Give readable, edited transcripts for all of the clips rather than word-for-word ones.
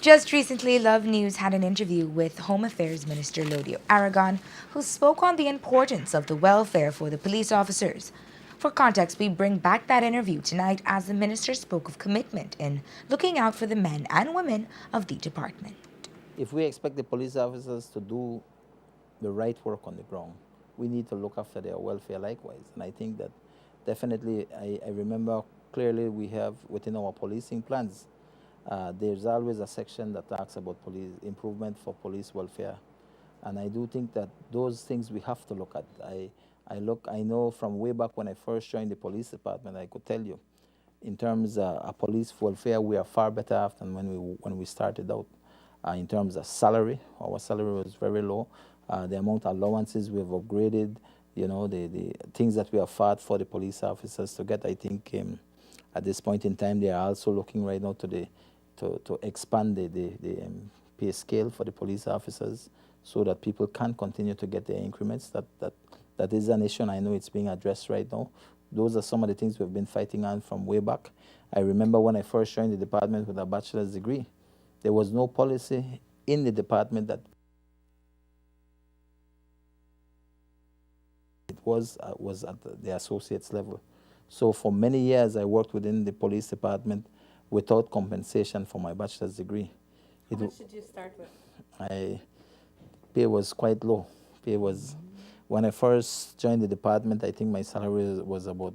Just recently, Love News had an interview with Home Affairs Minister Lodio Aragon, who spoke on the importance of the welfare for the police officers. For context, we bring back that interview tonight as the minister spoke of commitment in looking out for the men and women of the department. If we expect the police officers to do the right work on the ground, we need to look after their welfare likewise. And I think that definitely, I remember clearly we have within our policing plans, there's always a section that talks about police improvement for police welfare. And I do think that those things we have to look at. I know from way back when I first joined the police department, I could tell you, in terms of police welfare, we are far better off than when we started out. In terms of salary, our salary was very low. The amount of allowances we have upgraded, the things that we have fought for the police officers to get, I think at this point in time, they are also looking right now to expand the pay scale for the police officers so that people can continue to get their increments. That is an issue, and I know it's being addressed right now. Those are some of the things we've been fighting on from way back. I remember when I first joined the department with a bachelor's degree, there was no policy in the department that it was at the associate's level. So for many years, I worked within the police department without compensation for my bachelor's degree. How much did you start with? Pay was quite low. Pay was, when I first joined the department, I think my salary was about,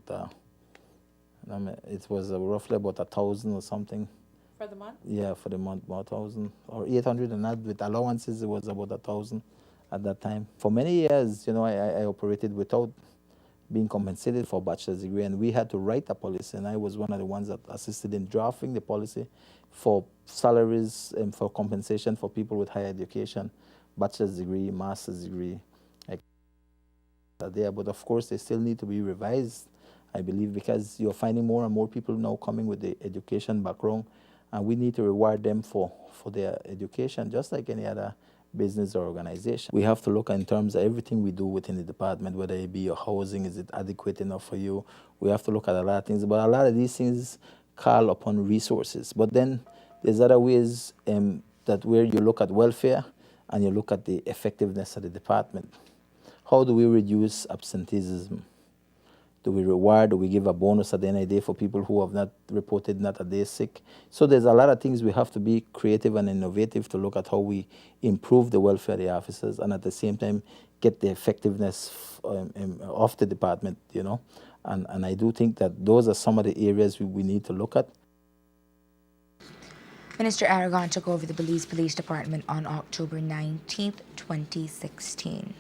it was roughly about 1,000 or something. For the month? Yeah, for the month, about 1,000 or 800, and that with allowances, it was about 1,000 at that time. For many years, I operated without being compensated for a bachelor's degree, and we had to write a policy, and I was one of the ones that assisted in drafting the policy for salaries and for compensation for people with higher education, bachelor's degree, master's degree. There, but of course they still need to be revised, I believe, because you're finding more and more people now coming with the education background, and we need to reward them for their education, just like any other business or organization. We have to look in terms of everything we do within the department, whether it be your housing, is it adequate enough for you? We have to look at a lot of things, but a lot of these things call upon resources. But then there's other ways that where you look at welfare and you look at the effectiveness of the department. How do we reduce absenteeism? Do we reward? Do we give a bonus at the end of the day for people who have not reported not a day sick? So there's a lot of things we have to be creative and innovative to look at how we improve the welfare of the officers and at the same time get the effectiveness of the department, And I do think that those are some of the areas we need to look at. Minister Aragon took over the Belize Police Department on October 19th, 2016.